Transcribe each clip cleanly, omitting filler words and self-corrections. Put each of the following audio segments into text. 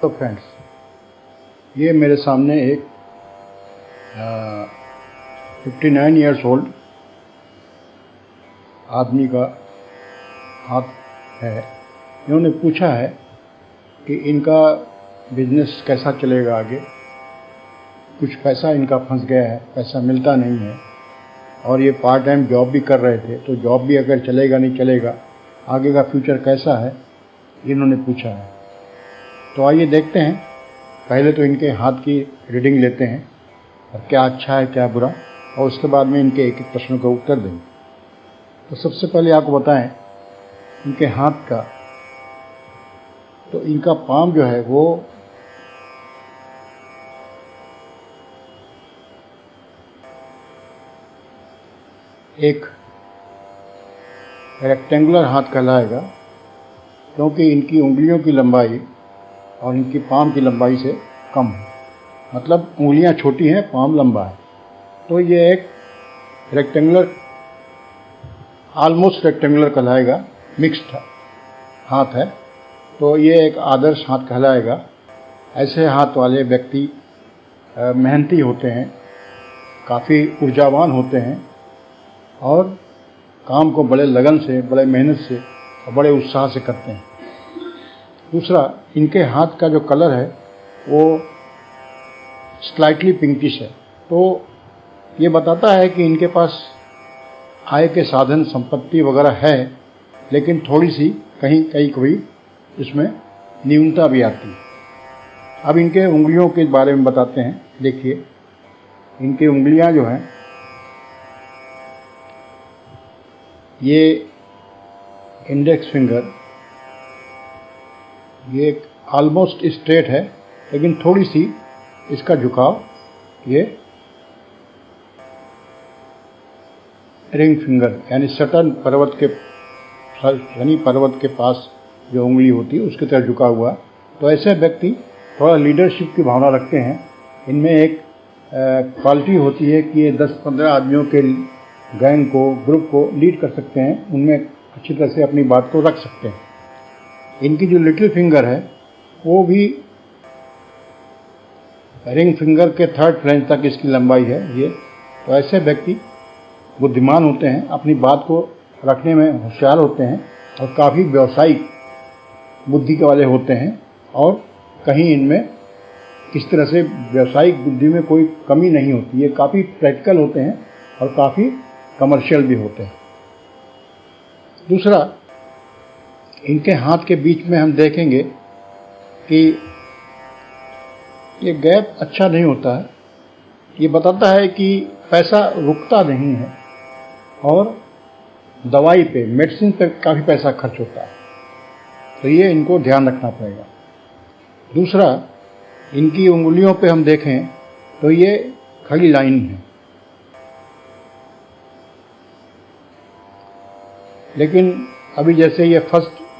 तो फ्रेंड्स, ये मेरे सामने एक 59 ईयर्स ओल्ड आदमी का हाथ है। इन्होंने पूछा है कि इनका बिजनेस कैसा चलेगा आगे। कुछ पैसा इनका फंस गया है, पैसा मिलता नहीं है और ये पार्ट टाइम जॉब भी कर रहे थे, तो जॉब भी अगर चलेगा नहीं चलेगा, आगे का फ्यूचर कैसा है, इन्होंने पूछा है। तो आइए देखते हैं। पहले तो इनके हाथ की रीडिंग लेते हैं और क्या अच्छा है क्या बुरा, और उसके बाद में इनके एक एक प्रश्नों का उत्तर देंगे। तो सबसे पहले आपको बताएं इनके हाथ का, तो इनका पाम जो है वो एक रेक्टेंगुलर हाथ कहलाएगा, क्योंकि इनकी उंगलियों की लंबाई और इनकी पाम की लंबाई से कम है। मतलब उंगलियां छोटी हैं, पाम लंबा है, तो ये एक रेक्टेंगुलर, ऑलमोस्ट रेक्टेंगुलर कहलाएगा, मिक्स्ड हाथ है। तो ये एक आदर्श हाथ कहलाएगा। ऐसे हाथ वाले व्यक्ति मेहनती होते हैं, काफ़ी ऊर्जावान होते हैं और काम को बड़े लगन से, बड़े मेहनत से और बड़े उत्साह से करते हैं। दूसरा, इनके हाथ का जो कलर है वो स्लाइटली पिंकिश है, तो ये बताता है कि इनके पास आय के साधन, संपत्ति वगैरह है, लेकिन थोड़ी सी कहीं इसमें न्यूनता भी आती है। अब इनके उंगलियों के बारे में बताते हैं। देखिए, इनकी उंगलियां जो हैं, ये इंडेक्स फिंगर, ये ऑलमोस्ट स्ट्रेट है, लेकिन थोड़ी सी इसका झुकाव, ये रिंग फिंगर यानी शनि पर्वत के पास जो उंगली होती है उसकी तरफ झुका हुआ। तो ऐसे व्यक्ति थोड़ा लीडरशिप की भावना रखते हैं। इनमें एक क्वालिटी होती है कि ये 10-15 आदमियों के गैंग को, ग्रुप को लीड कर सकते हैं, उनमें अच्छी तरह से अपनी बात को रख सकते हैं। इनकी जो लिटिल फिंगर है वो भी रिंग फिंगर के 3rd फ्लैंज तक इसकी लंबाई है ये। तो ऐसे व्यक्ति बुद्धिमान होते हैं, अपनी बात को रखने में होशियार होते हैं और काफ़ी व्यावसायिक बुद्धि के वाले होते हैं, और कहीं इनमें इस तरह से व्यावसायिक बुद्धि में कोई कमी नहीं होती। ये काफ़ी प्रैक्टिकल होते हैं और काफ़ी कमर्शियल भी होते हैं। दूसरा, इनके हाथ के बीच में हम देखेंगे कि ये गैप अच्छा नहीं होता है। ये बताता है कि पैसा रुकता नहीं है और दवाई पे, मेडिसिन पे काफ़ी पैसा खर्च होता है, तो ये इनको ध्यान रखना पड़ेगा। दूसरा, इनकी उंगलियों पे हम देखें तो ये खड़ी लाइन है, लेकिन अभी जैसे ये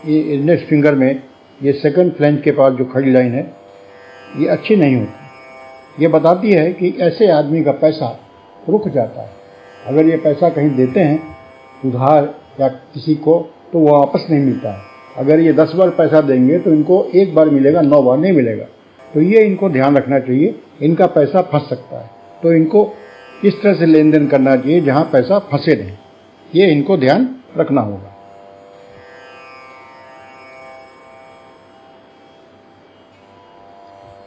ये इंडेक्स फिंगर में ये 2nd फ्लैंज के पास जो खड़ी लाइन है, ये अच्छी नहीं होती। ये बताती है कि ऐसे आदमी का पैसा रुक जाता है। अगर ये पैसा कहीं देते हैं उधार या किसी को, तो वो वापस नहीं मिलता है। अगर ये 10 बार पैसा देंगे तो इनको एक बार मिलेगा, 9 बार नहीं मिलेगा। तो ये इनको ध्यान रखना चाहिए, इनका पैसा फंस सकता है। तो इनको इस तरह से लेन देन करना चाहिए जहाँ पैसा फंसे नहीं, ये इनको ध्यान रखना होगा।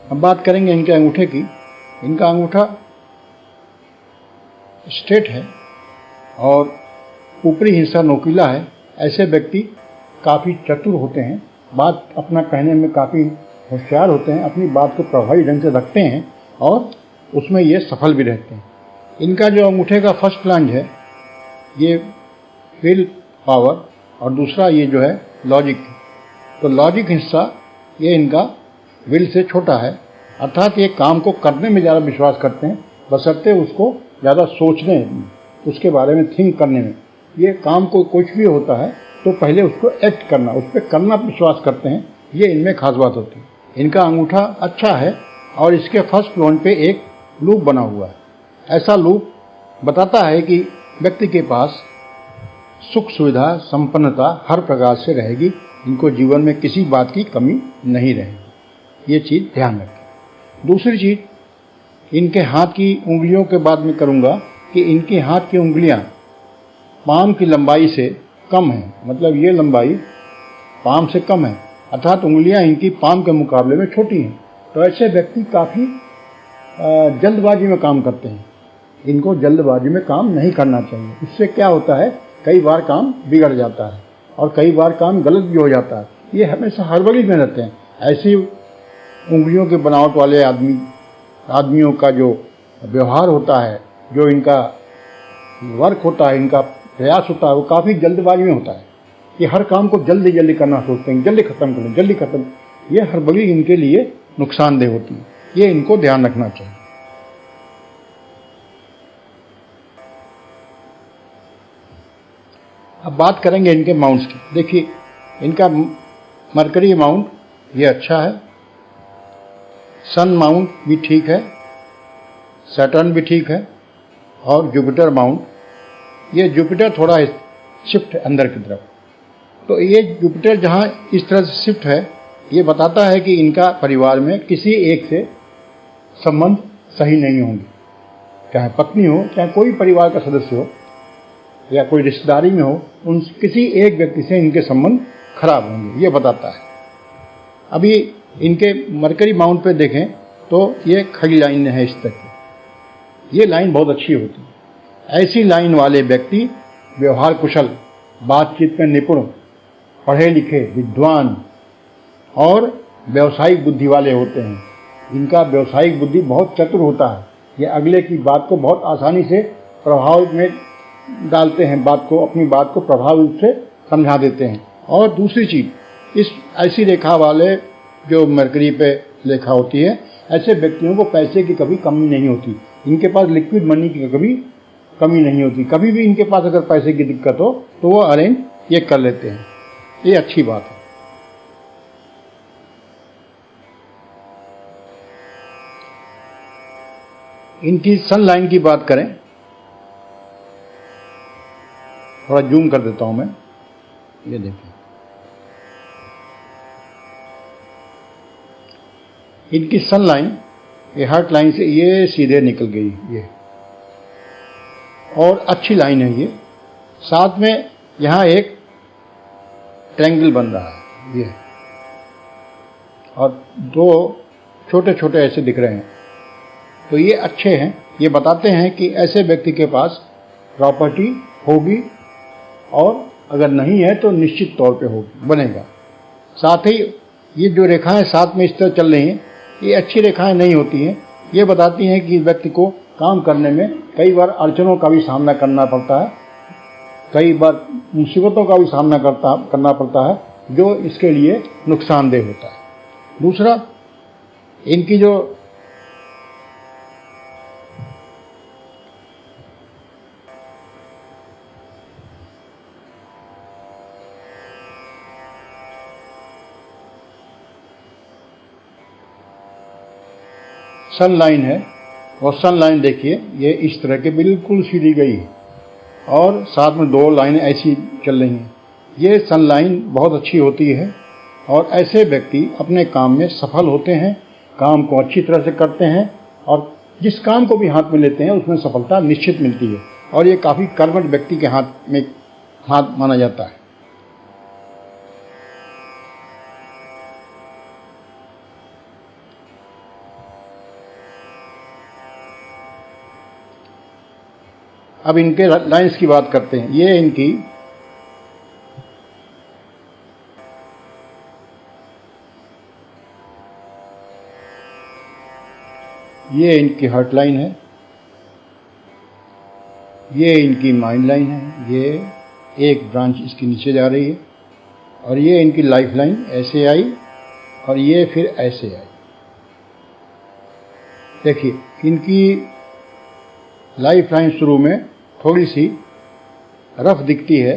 अब बात करेंगे इनके अंगूठे की। इनका अंगूठा स्ट्रेट है और ऊपरी हिस्सा नोकीला है। ऐसे व्यक्ति काफ़ी चतुर होते हैं, बात अपना कहने में काफ़ी होशियार होते हैं, अपनी बात को प्रभावी ढंग से रखते हैं और उसमें ये सफल भी रहते हैं। इनका जो अंगूठे का 1st फ्लैंज है ये विल पावर, और दूसरा ये जो है लॉजिक। तो लॉजिक हिस्सा ये इनका विल से छोटा है, अर्थात ये काम को करने में ज़्यादा विश्वास करते हैं, बशर्ते उसको ज़्यादा सोचने, उसके बारे में थिंक करने में। ये काम को कुछ भी होता है तो पहले उसको एक्ट करना, उस पर करना विश्वास करते हैं, ये इनमें खास बात होती है। इनका अंगूठा अच्छा है और इसके 1st फ्लैंज पे एक लूप बना हुआ है। ऐसा लूप बताता है कि व्यक्ति के पास सुख सुविधा, संपन्नता हर प्रकार से रहेगी, इनको जीवन में किसी बात की कमी नहीं रहेगी। ये चीज़ ध्यान रखें। दूसरी चीज़, इनके हाथ की उंगलियों के बाद में करूँगा कि इनके हाथ की उंगलियाँ पाम की लंबाई से कम है, मतलब ये लंबाई पाम से कम है, अर्थात उंगलियां इनकी पाम के मुकाबले में छोटी हैं। तो ऐसे व्यक्ति काफ़ी जल्दबाजी में काम करते हैं। इनको जल्दबाजी में काम नहीं करना चाहिए। इससे क्या होता है, कई बार काम बिगड़ जाता है और कई बार काम गलत भी हो जाता है। ये हमेशा हड़बड़ी में रहते हैं। ऐसी उंगलियों के बनावट वाले आदमियों का जो व्यवहार होता है, जो इनका वर्क होता है, इनका प्रयास होता है, वो काफ़ी जल्दबाजी में होता है। ये हर काम को जल्दी जल्दी करना सोचते हैं, जल्दी खत्म करें, जल्दी खत्म। ये हड़बड़ी इनके लिए नुकसानदेह होती है। ये इनको ध्यान रखना चाहिए। अब बात करेंगे इनके माउंट्स की। देखिए, इनका मरकरी माउंट ये अच्छा है, सन माउंट भी ठीक है, सैटर्न भी ठीक है, और जुपिटर माउंट, ये जुपिटर थोड़ा शिफ्ट है अंदर की तरफ। तो ये जुपिटर जहाँ इस तरह से शिफ्ट है, ये बताता है कि इनका परिवार में किसी एक से संबंध सही नहीं होंगे, चाहे पत्नी हो, चाहे कोई परिवार का सदस्य हो, या कोई रिश्तेदारी में हो, उन किसी एक व्यक्ति से इनके संबंध खराब होंगे, ये बताता है। अभी इनके मरकरी माउंट पे देखें तो ये खड़ी लाइन है इस तरह की। ये लाइन बहुत अच्छी होती है। ऐसी लाइन वाले व्यक्ति व्यवहार कुशल, बातचीत में निपुण, पढ़े लिखे, विद्वान और व्यावसायिक बुद्धि वाले होते हैं। इनका व्यावसायिक बुद्धि बहुत चतुर होता है। ये अगले की बात को बहुत आसानी से प्रभाव में डालते हैं, अपनी बात को प्रभावी रूप से समझा देते हैं। और दूसरी चीज़, इस ऐसी रेखा वाले जो मरकरी पे रेखा होती है, ऐसे व्यक्तियों को पैसे की कभी कमी नहीं होती। इनके पास लिक्विड मनी की कभी कमी नहीं होती। कभी भी इनके पास अगर पैसे की दिक्कत हो तो वो अरेंज ये कर लेते हैं। ये अच्छी बात है। इनकी सन लाइन की बात करें, थोड़ा जूम कर देता हूं मैं, ये देखिए, इनकी सन लाइन ये हार्ट लाइन से ये सीधे निकल गई, ये और अच्छी लाइन है ये। साथ में यहाँ एक ट्रायंगल बन रहा है ये, और दो छोटे छोटे ऐसे दिख रहे हैं। तो ये अच्छे हैं। ये बताते हैं कि ऐसे व्यक्ति के पास प्रॉपर्टी होगी, और अगर नहीं है तो निश्चित तौर पे होगी, बनेगा। साथ ही ये जो रेखाएं साथ में इस तरह चल रही हैं, ये अच्छी रेखाएं नहीं होती हैं। ये बताती हैं कि व्यक्ति को काम करने में कई बार अड़चनों का भी सामना करना पड़ता है, कई बार मुसीबतों का भी सामना करना पड़ता है, जो इसके लिए नुकसानदेह होता है। दूसरा, इनकी जो सन लाइन है, और सन लाइन देखिए ये इस तरह के बिल्कुल सीधी गई है, और साथ में दो लाइनें ऐसी चल रही हैं। ये सन लाइन बहुत अच्छी होती है, और ऐसे व्यक्ति अपने काम में सफल होते हैं, काम को अच्छी तरह से करते हैं, और जिस काम को भी हाथ में लेते हैं उसमें सफलता निश्चित मिलती है। और ये काफ़ी कर्मठ व्यक्ति के हाथ माना जाता है। अब इनके लाइंस की बात करते हैं। ये इनकी हार्ट लाइन है, ये इनकी माइंड लाइन है, ये एक ब्रांच इसकी नीचे जा रही है, और ये इनकी लाइफ लाइन ऐसे आई, और ये फिर ऐसे आई। देखिए, इनकी लाइफ लाइन शुरू में थोड़ी सी रफ दिखती है।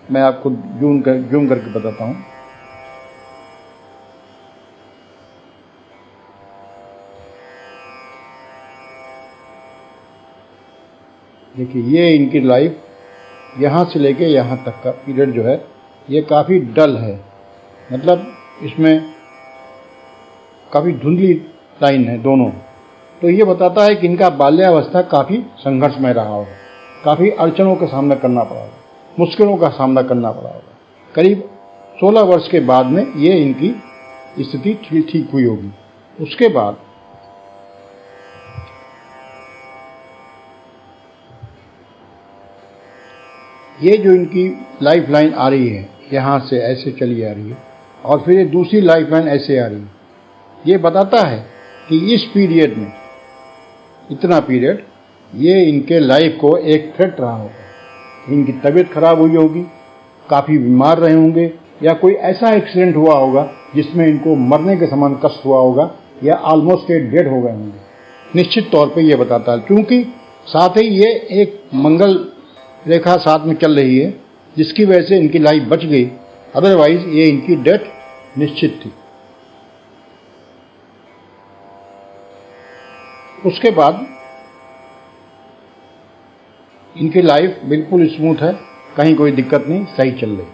मैं आपको जूम करके बताता हूँ। देखिए, ये इनकी लाइफ यहाँ से लेके यहाँ तक का पीरियड जो है, ये काफ़ी डल है। मतलब इसमें काफ़ी धुंधली लाइन है दोनों। तो ये बताता है कि इनका बाल्यावस्था काफ़ी संघर्षमय रहा होगा, काफ़ी अड़चनों का सामना करना पड़ा होगा, मुश्किलों का सामना करना पड़ा होगा। करीब 16 वर्ष के बाद में ये इनकी स्थिति ठीक हुई होगी। उसके बाद ये जो इनकी लाइफ लाइन आ रही है, यहाँ से ऐसे चली आ रही है और फिर ये दूसरी लाइफ लाइन ऐसे आ रही है, ये बताता है कि इस पीरियड में, इतना पीरियड, ये इनके लाइफ को एक थ्रेट रहा होगा। इनकी तबीयत खराब हुई होगी, काफ़ी बीमार रहे होंगे, या कोई ऐसा एक्सीडेंट हुआ होगा जिसमें इनको मरने के समान कष्ट हुआ होगा, या ऑलमोस्ट डेड हो गए होंगे। निश्चित तौर पे ये बताता है, क्योंकि साथ ही ये एक मंगल रेखा साथ में चल रही है, जिसकी वजह से इनकी लाइफ बच गई, अदरवाइज ये इनकी डेथ निश्चित थी। उसके बाद इनकी लाइफ बिल्कुल स्मूथ है, कहीं कोई दिक्कत नहीं, सही चल रही।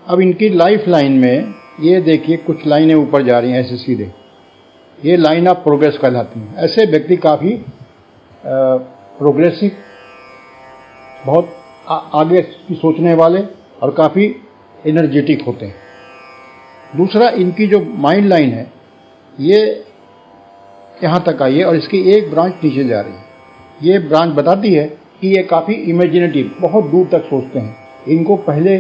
अब इनकी लाइफ लाइन में ये देखिए कुछ लाइनें ऊपर जा रही हैं ऐसे सीधे, ये लाइन ऑफ प्रोग्रेस कहलाती हैं। ऐसे व्यक्ति काफ़ी प्रोग्रेसिव, बहुत आगे की सोचने वाले और काफ़ी एनर्जेटिक होते हैं। दूसरा, इनकी जो माइंड लाइन है ये यहाँ तक आई है और इसकी एक ब्रांच नीचे जा रही है। ये ब्रांच बताती है कि ये काफ़ी इमेजिनेटिव, बहुत दूर तक सोचते हैं। इनको पहले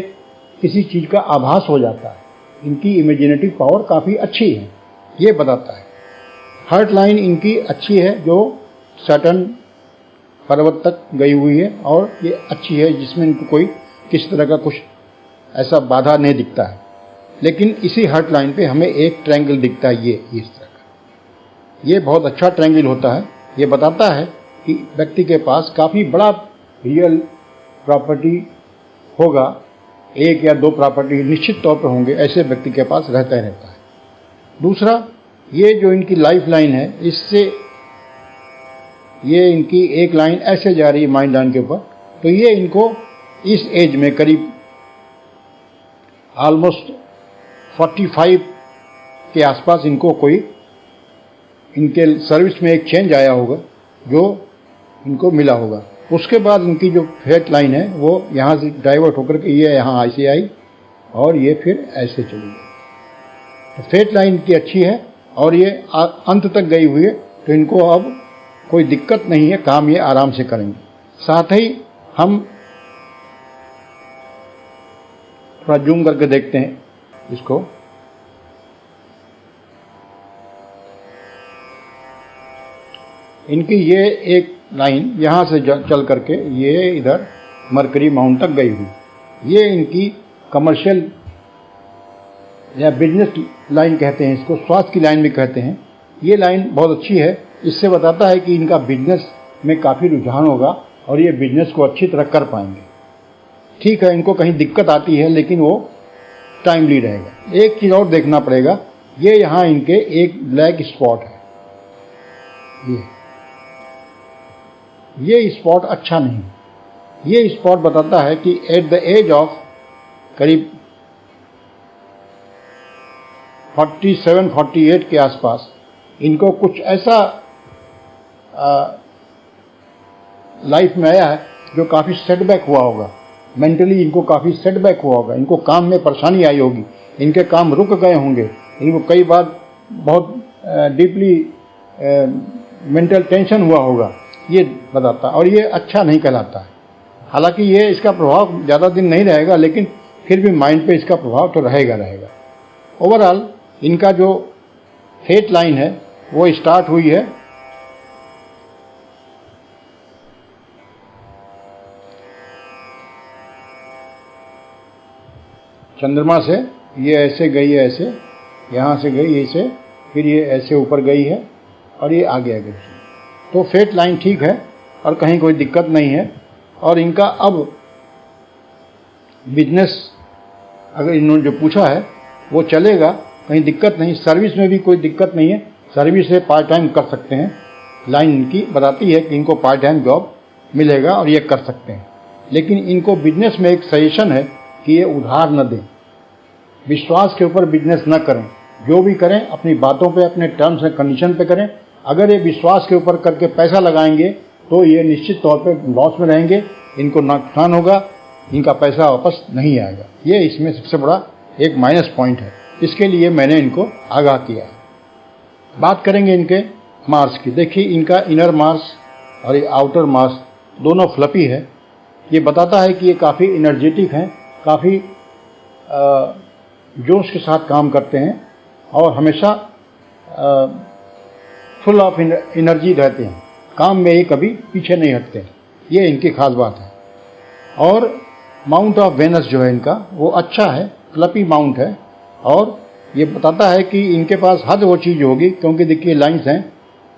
किसी चीज़ का आभास हो जाता है, इनकी इमेजिनेटिव पावर काफ़ी अच्छी है, ये बताता है। हार्ट लाइन इनकी अच्छी है, जो सैटर्न पर्वत तक गई हुई है और ये अच्छी है, जिसमें इनको कोई किसी तरह का कुछ ऐसा बाधा नहीं दिखता है। लेकिन इसी हार्ट लाइन पे हमें एक ट्रायंगल दिखता है, ये इस तरह का। ये बहुत अच्छा ट्रायंगल होता है। ये बताता है कि व्यक्ति के पास काफ़ी बड़ा रियल प्रॉपर्टी होगा, एक या दो प्रॉपर्टी निश्चित तौर पर होंगे, ऐसे व्यक्ति के पास रहता ही रहता है। दूसरा, ये जो इनकी लाइफ लाइन है, इससे ये इनकी एक लाइन ऐसे जा रही है माइंड लाइन के ऊपर, तो ये इनको इस एज में करीब ऑलमोस्ट 45 के आसपास इनको कोई इनके सर्विस में एक चेंज आया होगा जो इनको मिला होगा। उसके बाद इनकी जो फेट लाइन है वो यहाँ से डाइवर्ट होकर के ये यहाँ ऐसे आई और ये फिर ऐसे चली गई। तो फेट लाइन की अच्छी है और ये अंत तक गई हुई है, तो इनको अब कोई दिक्कत नहीं है, काम ये आराम से करेंगे। साथ ही हम थोड़ा जूम करके देखते हैं इसको। इनकी ये एक लाइन यहाँ से चल करके ये इधर मरकरी माउंट तक गई हुई, ये इनकी कमर्शियल या बिजनेस लाइन कहते हैं, इसको स्वास्थ्य की लाइन भी कहते हैं। ये लाइन बहुत अच्छी है, इससे बताता है कि इनका बिजनेस में काफ़ी रुझान होगा और ये बिजनेस को अच्छी तरह कर पाएंगे। ठीक है, इनको कहीं दिक्कत आती है लेकिन वो टाइमली रहेगा। एक चीज़ और देखना पड़ेगा, ये यहाँ इनके एक ब्लैक स्पॉट है, ये स्पॉट अच्छा नहीं। ये स्पॉट बताता है कि एट द एज ऑफ करीब 47-48 के आसपास इनको कुछ ऐसा लाइफ में आया है जो काफ़ी सेटबैक हुआ होगा, मेंटली इनको काफ़ी सेटबैक हुआ होगा, इनको काम में परेशानी आई होगी, इनके काम रुक गए होंगे, इनको कई बार बहुत डीपली मेंटल टेंशन हुआ होगा, ये बताता है। और ये अच्छा नहीं कहलाता है। हालांकि ये इसका प्रभाव ज़्यादा दिन नहीं रहेगा, लेकिन फिर भी माइंड पे इसका प्रभाव तो रहेगा। ओवरऑल इनका जो फेट लाइन है वो स्टार्ट हुई है चंद्रमा से, ये ऐसे गई है, ऐसे यहाँ से गई ऐसे, फिर ये ऐसे ऊपर गई है और ये आगे गई। तो फेट लाइन ठीक है और कहीं कोई दिक्कत नहीं है। और इनका अब बिजनेस अगर इन्होंने जो पूछा है वो चलेगा, कहीं दिक्कत नहीं। सर्विस में भी कोई दिक्कत नहीं है, सर्विस से पार्ट टाइम कर सकते हैं। लाइन इनकी बताती है कि इनको पार्ट टाइम जॉब मिलेगा और ये कर सकते हैं। लेकिन इनको बिजनेस में एक सजेशन है कि ये उधार न दें, विश्वास के ऊपर बिजनेस न करें, जो भी करें अपनी बातों पे, अपने टर्म्स एंड कंडीशन पे करें। अगर ये विश्वास के ऊपर करके पैसा लगाएंगे तो ये निश्चित तौर पे लॉस में रहेंगे, इनको नुकसान होगा, इनका पैसा वापस नहीं आएगा। ये इसमें सबसे बड़ा एक माइनस पॉइंट है, इसके लिए मैंने इनको आगाह किया है। बात करेंगे इनके मार्स की। देखिए इनका इनर मार्स और ये आउटर मार्स दोनों फ्लपी है। ये बताता है कि ये काफ़ी एनर्जेटिक हैं, काफ़ी जोश के साथ काम करते हैं और हमेशा फुल ऑफ एनर्जी रहते हैं, काम में ये कभी पीछे नहीं हटते हैं, ये इनकी खास बात है। और माउंट ऑफ वेनस जो है इनका वो अच्छा है, फ्लपी माउंट है और ये बताता है कि इनके पास हर वो चीज़ होगी, क्योंकि देखिए लाइन्स हैं,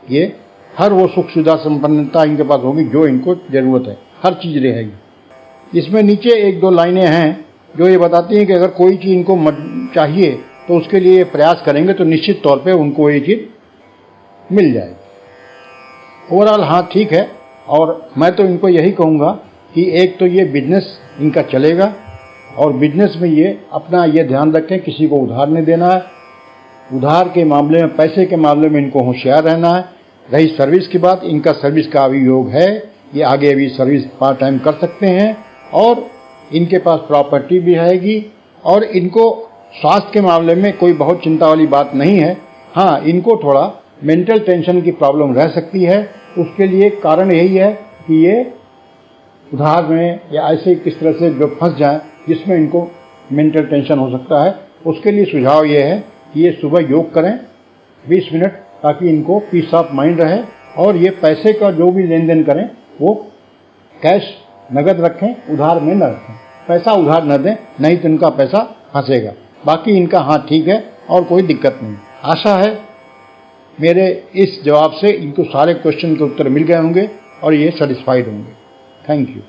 ये हर वो सुख सुविधा संपन्नता इनके पास होगी जो इनको ज़रूरत है, हर चीज़ रहेगी। इसमें नीचे एक दो लाइनें हैं जो ये बताती हैं कि अगर कोई चीज़ इनको चाहिए तो उसके लिए प्रयास करेंगे तो निश्चित तौर पे उनको ये चीज़ मिल जाएगी। ओवरऑल हाँ ठीक है। और मैं तो इनको यही कहूँगा कि एक तो ये बिजनेस इनका चलेगा और बिजनेस में ये अपना ये ध्यान रखें किसी को उधार नहीं देना है, उधार के मामले में, पैसे के मामले में इनको होशियार रहना है। रही सर्विस की बात, इनका सर्विस का भी योग है, ये आगे भी सर्विस पार्ट टाइम कर सकते हैं और इनके पास प्रॉपर्टी भी रहेगी और इनको स्वास्थ्य के मामले में कोई बहुत चिंता वाली बात नहीं है। हाँ, इनको थोड़ा मेंटल टेंशन की प्रॉब्लम रह सकती है, उसके लिए कारण यही है कि ये उधार में या ऐसे किस तरह से जो फंस जाएं जिसमें इनको मेंटल टेंशन हो सकता है। उसके लिए सुझाव ये है कि ये सुबह योग करें 20 मिनट, ताकि इनको पीस ऑफ माइंड रहे और ये पैसे का जो भी लेन देन करें वो कैश नगद रखें, उधार में न रखें। पैसा उधार न दें, नहीं तो इनका पैसा फंसेगा। बाकी इनका हाँ ठीक है और कोई दिक्कत नहीं। आशा है मेरे इस जवाब से इनको सारे क्वेश्चन के उत्तर मिल गए होंगे और ये सेटिस्फाइड होंगे। Thank you.